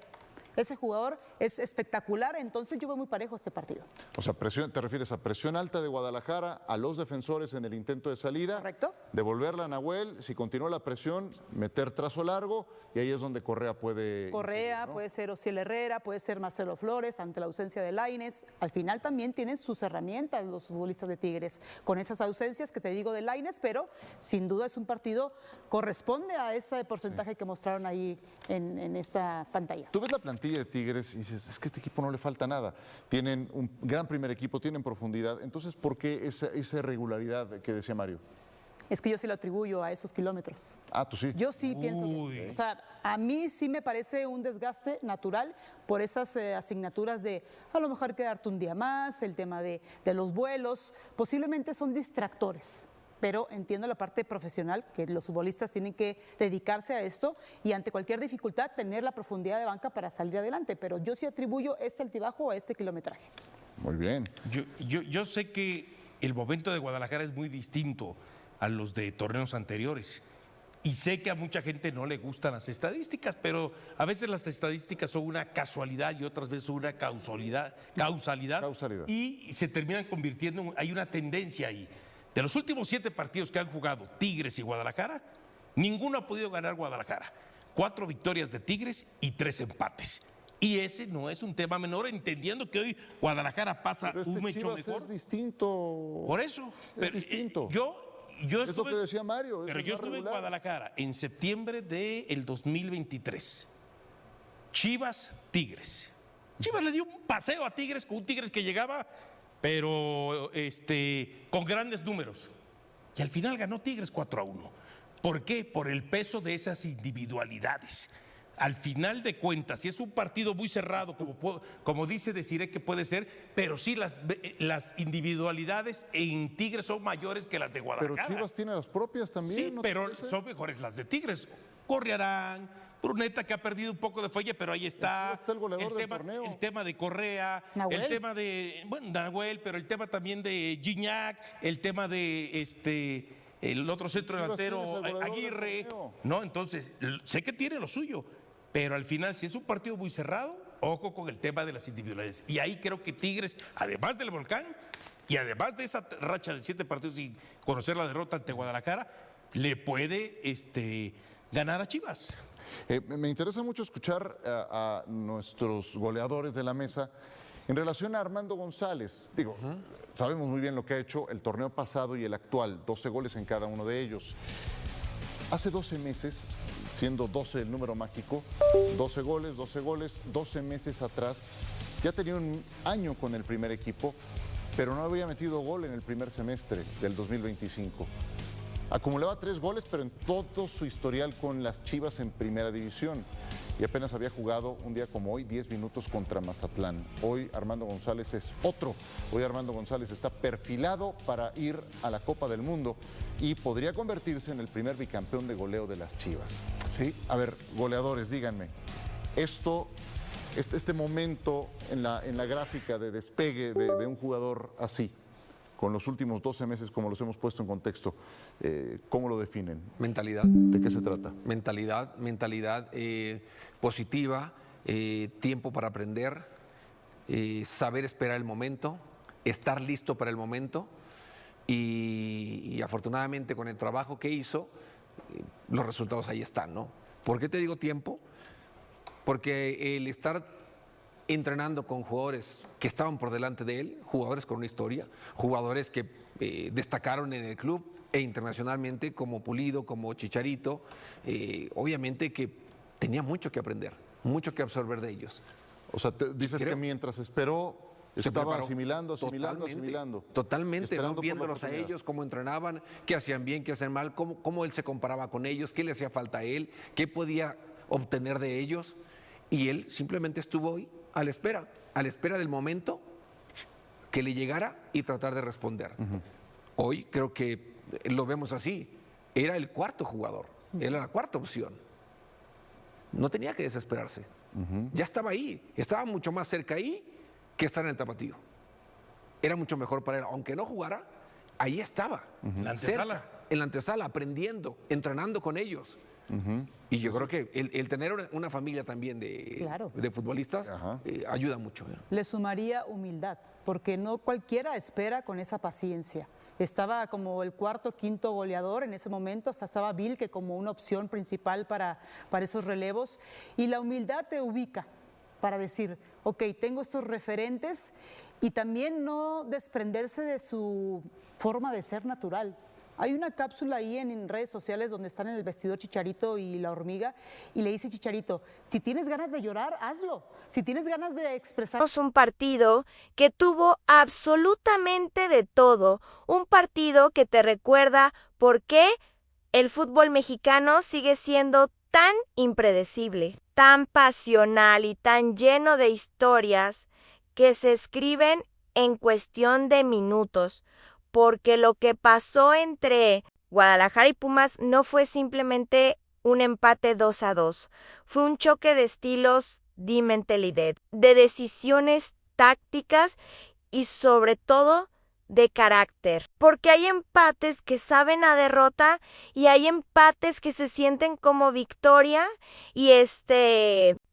Ese jugador es espectacular, entonces yo veo muy parejo este partido. O sea, te refieres a presión alta de Guadalajara, a los defensores en el intento de salida. Correcto. Devolverla a Nahuel, si continúa la presión, meter trazo largo y ahí es donde Correa puede... Correa, incidir, ¿no? puede ser Ociel Herrera, puede ser Marcelo Flores, ante la ausencia de Lainez. Al final también tienen sus herramientas los futbolistas de Tigres, con esas ausencias que te digo de Lainez, pero sin duda es un partido, corresponde a ese porcentaje que mostraron ahí en esta pantalla. Tú ves la plantilla de Tigres y dices, es que a este equipo no le falta nada. Tienen un gran primer equipo, tienen profundidad. Entonces, ¿por qué esa irregularidad que decía Mario? Es que yo sí lo atribuyo a esos kilómetros. Ah, tú sí. Yo sí pienso que, o sea, a mí sí me parece un desgaste natural por esas asignaturas de a lo mejor quedarte un día más, el tema de los vuelos, posiblemente son distractores. Pero entiendo la parte profesional, que los futbolistas tienen que dedicarse a esto y ante cualquier dificultad tener la profundidad de banca para salir adelante. Pero yo sí atribuyo este altibajo a este kilometraje. Muy bien. Yo sé que el momento de Guadalajara es muy distinto a los de torneos anteriores. Y sé que a mucha gente no le gustan las estadísticas, pero a veces las estadísticas son una casualidad y otras veces son una causalidad. Y se terminan convirtiendo, hay una tendencia ahí. De los últimos 7 partidos que han jugado Tigres y Guadalajara, ninguno ha podido ganar Guadalajara. 4 victorias de Tigres y 3 empates. Y ese no es un tema menor, entendiendo que hoy Guadalajara pasa Pero un hecho Chivas mejor. es distinto. Por eso. Es distinto. Yo Es lo que decía Mario. Pero yo estuve en Guadalajara en septiembre del 2023. Chivas, Tigres. Chivas le dio un paseo a Tigres con un Tigres que llegaba, pero con grandes números. Y al final ganó Tigres 4-1. ¿Por qué? Por el peso de esas individualidades. Al final de cuentas, si es un partido muy cerrado, como dice Desiree que puede ser, pero sí las individualidades en Tigres son mayores que las de Guadalajara. Pero Chivas tiene las propias también. Sí, ¿no te pero parece? son mejores las de Tigres. Corriarán, Bruneta que ha perdido un poco de fuelle, pero ahí está. Está el goleador del torneo. El tema de Correa, Nahuel. el tema de, Nahuel, pero el tema también de Gignac, el tema de el otro centro Chivas tienes delantero, al goleador del Aguirre. torneo. No, entonces, sé que tiene lo suyo, pero al final, si es un partido muy cerrado, ojo con el tema de las individualidades. Y ahí creo que Tigres, además del Volcán, y además de esa racha de 7 partidos sin conocer la derrota ante Guadalajara, le puede ganar a Chivas. Me interesa mucho escuchar a nuestros goleadores de la mesa en relación a Armando González. Digo, sabemos muy bien lo que ha hecho el torneo pasado y el actual, 12 goles en cada uno de ellos. Hace 12 meses, siendo 12 el número mágico, 12 goles, 12 meses atrás, ya tenía un año con el primer equipo, pero no había metido gol en el primer semestre del 2025. Acumulaba 3 goles, pero en todo su historial con las Chivas en primera división. Y apenas había jugado un día como hoy, 10 minutos contra Mazatlán. Hoy Armando González es otro. Hoy Armando González está perfilado para ir a la Copa del Mundo y podría convertirse en el primer bicampeón de goleo de las Chivas. Sí. A ver, goleadores, díganme, este momento en la gráfica de despegue de un jugador así, con los últimos 12 meses, como los hemos puesto en contexto, ¿cómo lo definen? Mentalidad. ¿De qué se trata? Mentalidad positiva, tiempo para aprender, saber esperar el momento, estar listo para el momento y afortunadamente con el trabajo que hizo, los resultados ahí están, ¿no? ¿Por qué te digo tiempo? Porque el estar entrenando con jugadores que estaban por delante de él, jugadores con una historia, jugadores que destacaron en el club e internacionalmente como Pulido, como Chicharito, obviamente que tenía mucho que aprender, mucho que absorber de ellos. O sea, dices que mientras esperó, estaba preparó. asimilando. Totalmente, Esperando ¿no? por la Viéndolos a oportunidad. ellos, cómo entrenaban, qué hacían bien, qué hacían mal, cómo él se comparaba con ellos, qué le hacía falta a él, qué podía obtener de ellos. Y él simplemente estuvo hoy a la espera del momento que le llegara y tratar de responder. Hoy creo que lo vemos así. Era el cuarto jugador, era la cuarta opción. No tenía que desesperarse. Ya estaba ahí, estaba mucho más cerca ahí que estar en el Tapatío. Era mucho mejor para él, aunque no jugara, ahí estaba. La antesala. Cerca, en la antesala, aprendiendo, entrenando con ellos. Y yo creo que el tener una familia también de futbolistas ayuda mucho. Le sumaría humildad, porque no cualquiera espera con esa paciencia. Estaba como el cuarto, quinto goleador en ese momento, hasta estaba Vilque como una opción principal para esos relevos. Y la humildad te ubica para decir, ok, tengo estos referentes y también no desprenderse de su forma de ser natural. Hay una cápsula ahí en redes sociales donde están en el vestidor Chicharito y la hormiga y le dice Chicharito, si tienes ganas de llorar, hazlo. Si tienes ganas de expresar... Un partido que tuvo absolutamente de todo, un partido que te recuerda por qué el fútbol mexicano sigue siendo tan impredecible, tan pasional y tan lleno de historias que se escriben en cuestión de minutos, porque lo que pasó entre Guadalajara y Pumas no fue simplemente un empate 2-2, fue un choque de estilos, de mentalidad, de decisiones tácticas y sobre todo de carácter, porque hay empates que saben a derrota y hay empates que se sienten como victoria y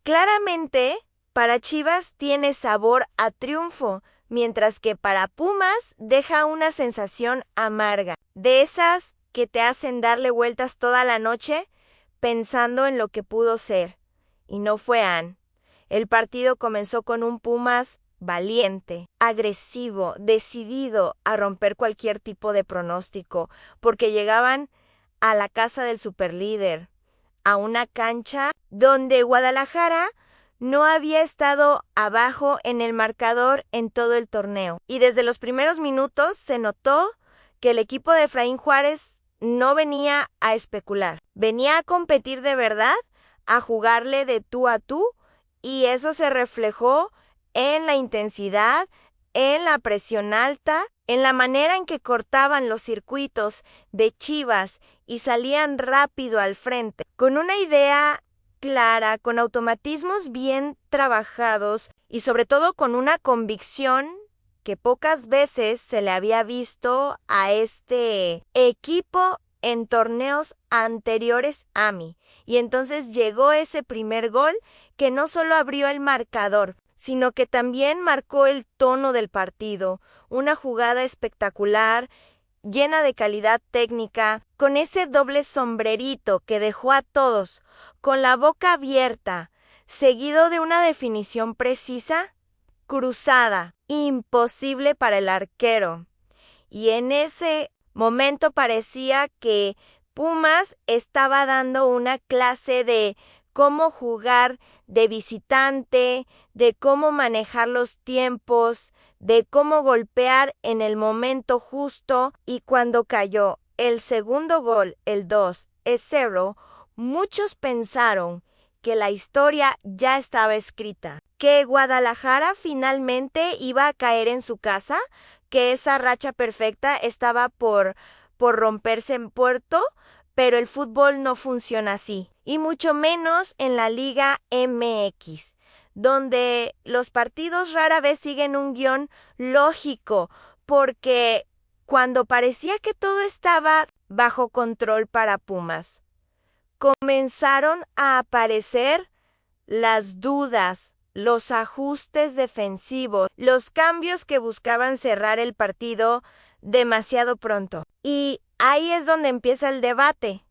claramente para Chivas tiene sabor a triunfo, mientras que para Pumas deja una sensación amarga, de esas que te hacen darle vueltas toda la noche pensando en lo que pudo ser. Y no fue Ann. El partido comenzó con un Pumas valiente, agresivo, decidido a romper cualquier tipo de pronóstico, porque llegaban a la casa del superlíder, a una cancha donde Guadalajara no había estado abajo en el marcador en todo el torneo. Y desde los primeros minutos se notó que el equipo de Efraín Juárez no venía a especular, venía a competir de verdad, a jugarle de tú a tú, y eso se reflejó en la intensidad, en la presión alta, en la manera en que cortaban los circuitos de Chivas y salían rápido al frente, con una idea clara, con automatismos bien trabajados y sobre todo con una convicción que pocas veces se le había visto a este equipo en torneos anteriores a mí. Y entonces llegó ese primer gol que no solo abrió el marcador, sino que también marcó el tono del partido. Una jugada espectacular, llena de calidad técnica, con ese doble sombrerito que dejó a todos con la boca abierta, seguido de una definición precisa, cruzada, imposible para el arquero. Y en ese momento parecía que Pumas estaba dando una clase de cómo jugar de visitante, de cómo manejar los tiempos, de cómo golpear en el momento justo, y cuando cayó el segundo gol, el 2-0, muchos pensaron que la historia ya estaba escrita, que Guadalajara finalmente iba a caer en su casa, que esa racha perfecta estaba por romperse en puerto, pero el fútbol no funciona así, y mucho menos en la Liga MX, donde los partidos rara vez siguen un guión lógico, porque cuando parecía que todo estaba bajo control para Pumas, comenzaron a aparecer las dudas, los ajustes defensivos, los cambios que buscaban cerrar el partido demasiado pronto. Y ahí es donde empieza el debate,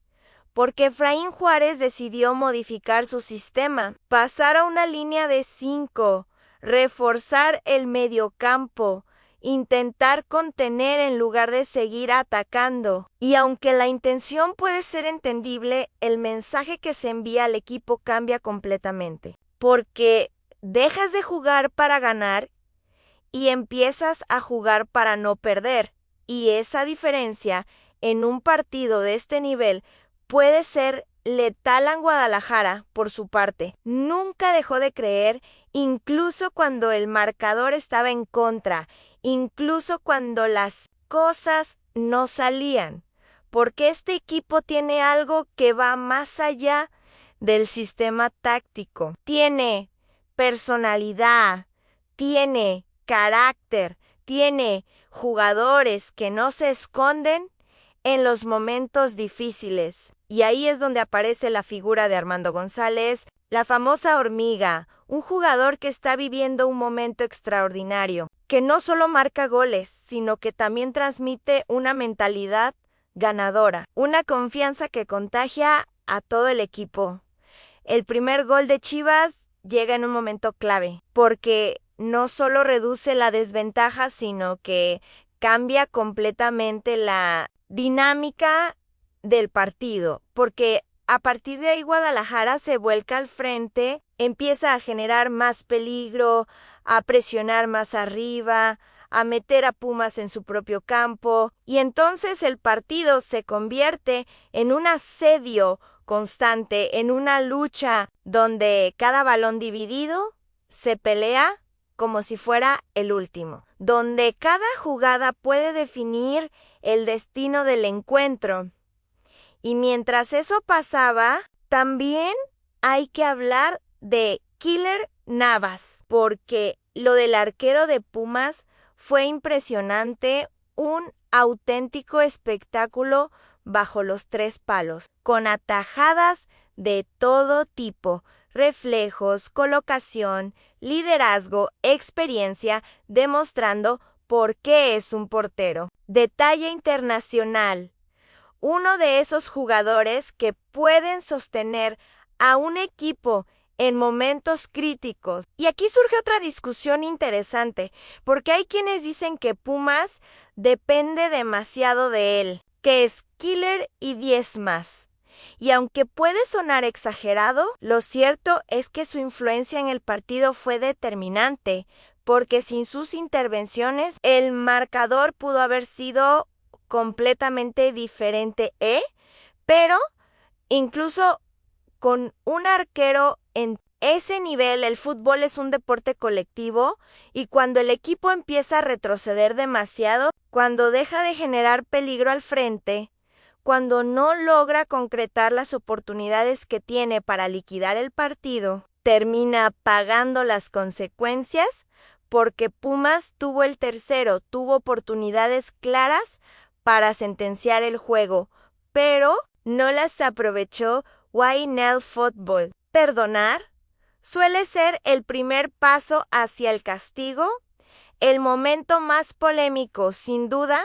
porque Efraín Juárez decidió modificar su sistema, pasar a una línea de 5, reforzar el mediocampo, intentar contener en lugar de seguir atacando. Y aunque la intención puede ser entendible, el mensaje que se envía al equipo cambia completamente, porque dejas de jugar para ganar y empiezas a jugar para no perder. Y esa diferencia en un partido de este nivel puede ser letal a Guadalajara por su parte. Nunca dejó de creer, incluso cuando el marcador estaba en contra, incluso cuando las cosas no salían, porque este equipo tiene algo que va más allá del sistema táctico. Tiene personalidad, tiene carácter, tiene jugadores que no se esconden en los momentos difíciles. Y ahí es donde aparece la figura de Armando González, la famosa hormiga, un jugador que está viviendo un momento extraordinario, que no solo marca goles, sino que también transmite una mentalidad ganadora, una confianza que contagia a todo el equipo. El primer gol de Chivas llega en un momento clave, porque no solo reduce la desventaja, sino que cambia completamente la dinámica del partido, porque a partir de ahí Guadalajara se vuelca al frente, empieza a generar más peligro, a presionar más arriba, a meter a Pumas en su propio campo, y entonces el partido se convierte en un asedio constante, en una lucha donde cada balón dividido se pelea como si fuera el último, donde cada jugada puede definir el destino del encuentro. Y mientras eso pasaba, también hay que hablar de Keylor Navas, porque lo del arquero de Pumas fue impresionante, un auténtico espectáculo bajo los 3 palos, con atajadas de todo tipo, reflejos, colocación, liderazgo, experiencia, demostrando por qué es un portero de talla internacional. Uno de esos jugadores que pueden sostener a un equipo en momentos críticos. Y aquí surge otra discusión interesante, porque hay quienes dicen que Pumas depende demasiado de él, que es Keylor y 10 más. Y aunque puede sonar exagerado, lo cierto es que su influencia en el partido fue determinante, porque sin sus intervenciones el marcador pudo haber sido completamente diferente, pero incluso con un arquero en ese nivel, el fútbol es un deporte colectivo, y cuando el equipo empieza a retroceder demasiado, cuando deja de generar peligro al frente, cuando no logra concretar las oportunidades que tiene para liquidar el partido, termina pagando las consecuencias, porque Pumas tuvo el tercero, tuvo oportunidades claras para sentenciar el juego, pero no las aprovechó YNL Football. Perdonar suele ser el primer paso hacia el castigo. El momento más polémico, sin duda,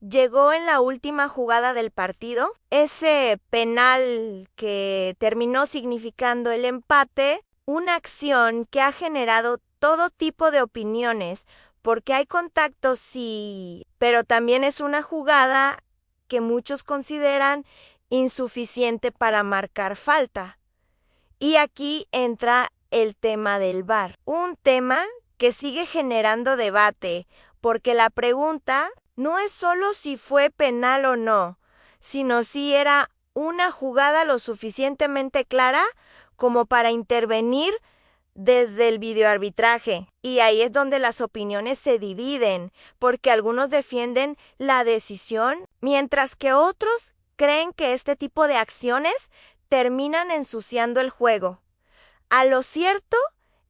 llegó en la última jugada del partido, ese penal que terminó significando el empate, una acción que ha generado todo tipo de opiniones, porque hay contactos, sí, pero también es una jugada que muchos consideran insuficiente para marcar falta. Y aquí entra el tema del VAR, un tema que sigue generando debate, porque la pregunta no es solo si fue penal o no, sino si era una jugada lo suficientemente clara como para intervenir desde el videoarbitraje. Y ahí es donde las opiniones se dividen, porque algunos defienden la decisión, mientras que otros creen que este tipo de acciones terminan ensuciando el juego. A lo cierto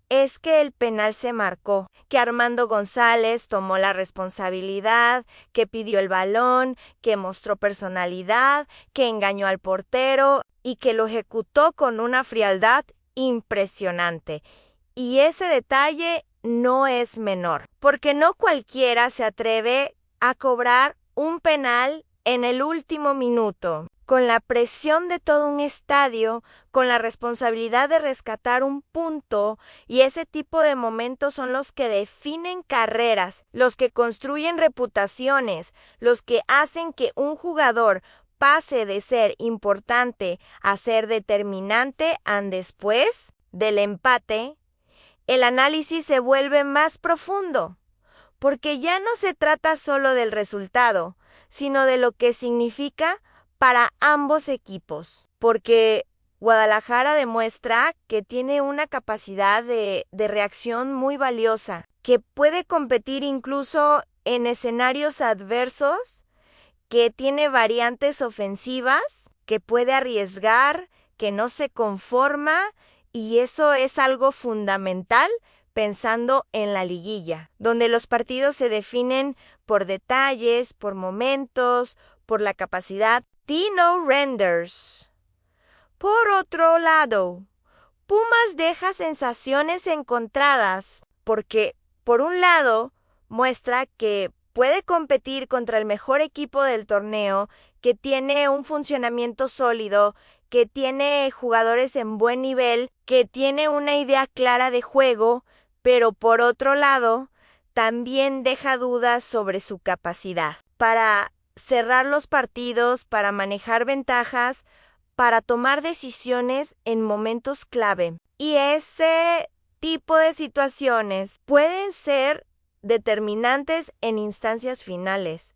es que el penal se marcó, que Armando González tomó la responsabilidad, que pidió el balón, que mostró personalidad, que engañó al portero y que lo ejecutó con una frialdad impresionante. Y ese detalle no es menor, porque no cualquiera se atreve a cobrar un penal en el último minuto, con la presión de todo un estadio, con la responsabilidad de rescatar un punto, y ese tipo de momentos son los que definen carreras, los que construyen reputaciones, los que hacen que un jugador pase de ser importante a ser determinante. Después del empate, el análisis se vuelve más profundo, porque ya no se trata solo del resultado, sino de lo que significa para ambos equipos, porque Guadalajara demuestra que tiene una capacidad de reacción muy valiosa, que puede competir incluso en escenarios adversos, que tiene variantes ofensivas, que puede arriesgar, que no se conforma, y eso es algo fundamental pensando en la liguilla, donde los partidos se definen por detalles, por momentos, por la capacidad. Tino Renders. Por otro lado, Pumas deja sensaciones encontradas, porque, por un lado, muestra que puede competir contra el mejor equipo del torneo, que tiene un funcionamiento sólido, que tiene jugadores en buen nivel, que tiene una idea clara de juego, pero por otro lado, también deja dudas sobre su capacidad para cerrar los partidos, para manejar ventajas, para tomar decisiones en momentos clave. Y ese tipo de situaciones pueden ser determinantes en instancias finales.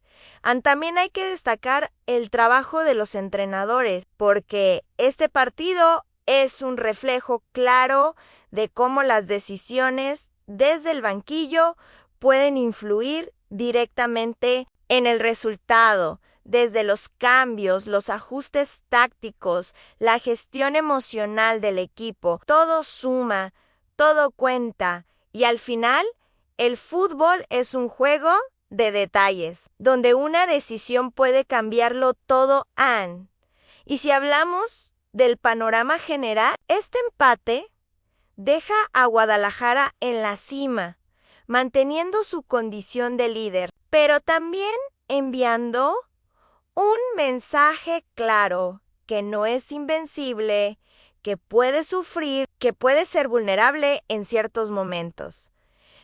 También hay que destacar el trabajo de los entrenadores, porque este partido es un reflejo claro de cómo las decisiones desde el banquillo pueden influir directamente en el resultado, desde los cambios, los ajustes tácticos, la gestión emocional del equipo. Todo suma, todo cuenta, y al final el fútbol es un juego de detalles, donde una decisión puede cambiarlo todo. Y si hablamos del panorama general, este empate deja a Guadalajara en la cima, manteniendo su condición de líder, pero también enviando un mensaje claro, que no es invencible, que puede sufrir, que puede ser vulnerable en ciertos momentos,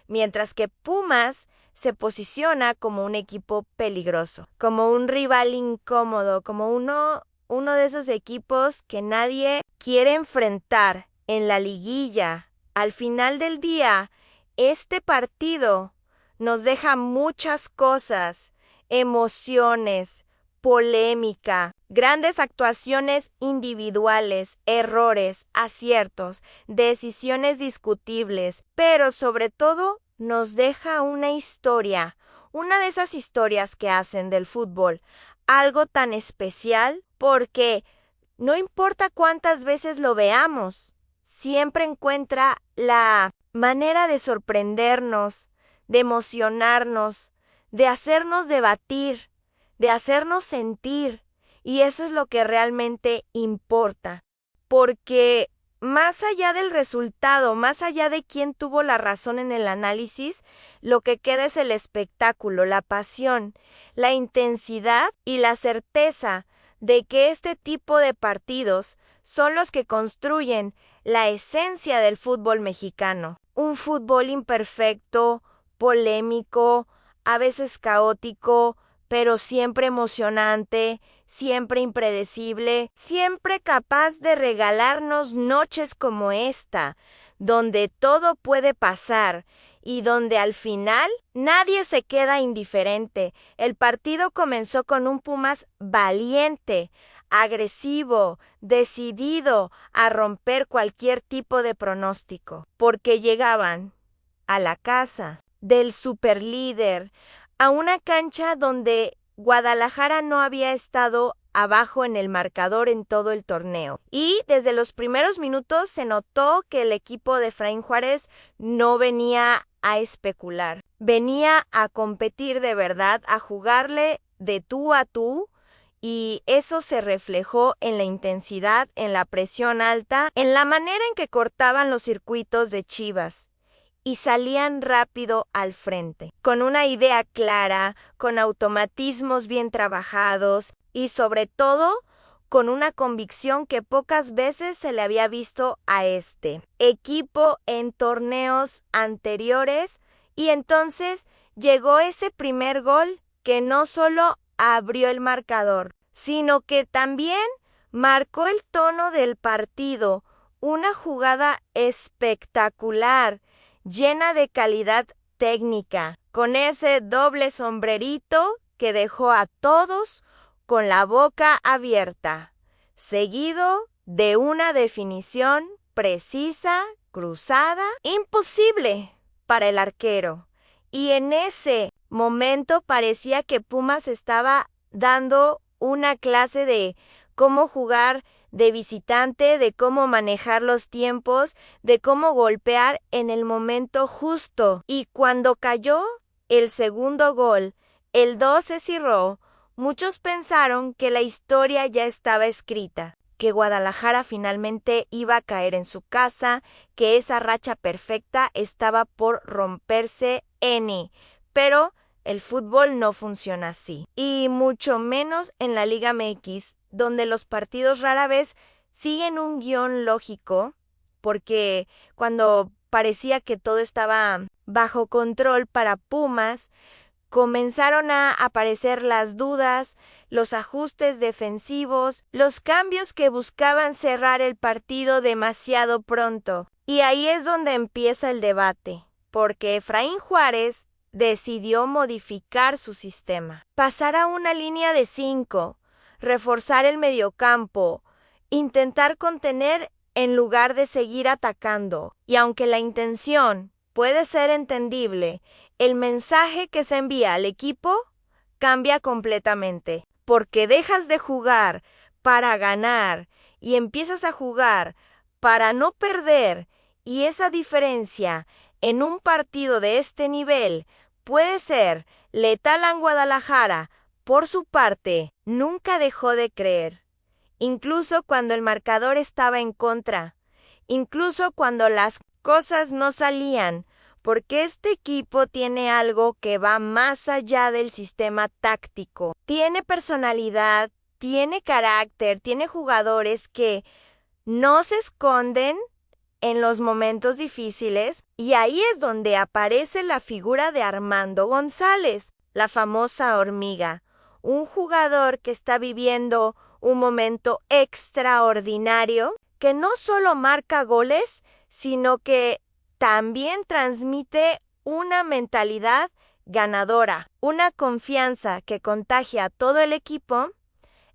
mientras que Pumas se posiciona como un equipo peligroso, como un rival incómodo, como uno de esos equipos que nadie quiere enfrentar en la liguilla. Al final del día, este partido nos deja muchas cosas, emociones, polémica, grandes actuaciones individuales, errores, aciertos, decisiones discutibles, pero sobre todo nos deja una historia, una de esas historias que hacen del fútbol algo tan especial, porque no importa cuántas veces lo veamos, siempre encuentra la manera de sorprendernos, de emocionarnos, de hacernos debatir, de hacernos sentir, y eso es lo que realmente importa, porque más allá del resultado, más allá de quién tuvo la razón en el análisis, lo que queda es el espectáculo, la pasión, la intensidad y la certeza de que este tipo de partidos son los que construyen la esencia del fútbol mexicano. Un fútbol imperfecto, polémico, a veces caótico, pero siempre emocionante, siempre impredecible, siempre capaz de regalarnos noches como esta, donde todo puede pasar y donde al final nadie se queda indiferente. El partido comenzó con un Pumas valiente, agresivo, decidido a romper cualquier tipo de pronóstico, porque llegaban a la casa del superlíder, a una cancha donde Guadalajara no había estado abajo en el marcador en todo el torneo. Y desde los primeros minutos se notó que el equipo de Efraín Juárez no venía a especular, venía a competir de verdad, a jugarle de tú a tú, y eso se reflejó en la intensidad, en la presión alta, en la manera en que cortaban los circuitos de Chivas y salían rápido al frente, con una idea clara, con automatismos bien trabajados y sobre todo con una convicción que pocas veces se le había visto a este equipo en torneos anteriores. Y entonces llegó ese primer gol que no solo abrió el marcador, sino que también marcó el tono del partido, una jugada espectacular, llena de calidad técnica, con ese doble sombrerito que dejó a todos con la boca abierta, seguido de una definición precisa, cruzada, imposible para el arquero. Y en ese momento parecía que Pumas estaba dando una clase de cómo jugar de visitante, de cómo manejar los tiempos, de cómo golpear en el momento justo. Y cuando cayó el segundo gol, el 2 se cerró, muchos pensaron que la historia ya estaba escrita, que Guadalajara finalmente iba a caer en su casa, que esa racha perfecta estaba por romperse pero el fútbol no funciona así, y mucho menos en la Liga MX, donde los partidos rara vez siguen un guión lógico, porque cuando parecía que todo estaba bajo control para Pumas, comenzaron a aparecer las dudas, los ajustes defensivos, los cambios que buscaban cerrar el partido demasiado pronto. Y ahí es donde empieza el debate, porque Efraín Juárez decidió modificar su sistema, pasar a una línea de 5, reforzar el mediocampo, intentar contener en lugar de seguir atacando. Y aunque la intención puede ser entendible, el mensaje que se envía al equipo cambia completamente, porque dejas de jugar para ganar y empiezas a jugar para no perder, y esa diferencia en un partido de este nivel puede ser letal a Guadalajara. Por su parte, nunca dejó de creer, incluso cuando el marcador estaba en contra, incluso cuando las cosas no salían, porque este equipo tiene algo que va más allá del sistema táctico. Tiene personalidad, tiene carácter, tiene jugadores que no se esconden en los momentos difíciles, y ahí es donde aparece la figura de Armando González, la famosa hormiga, un jugador que está viviendo un momento extraordinario, que no solo marca goles, sino que también transmite una mentalidad ganadora, una confianza que contagia a todo el equipo.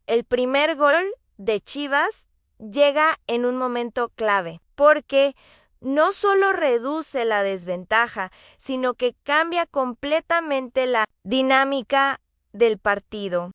El primer gol de Chivas llega en un momento clave, porque no solo reduce la desventaja, sino que cambia completamente la dinámica del partido.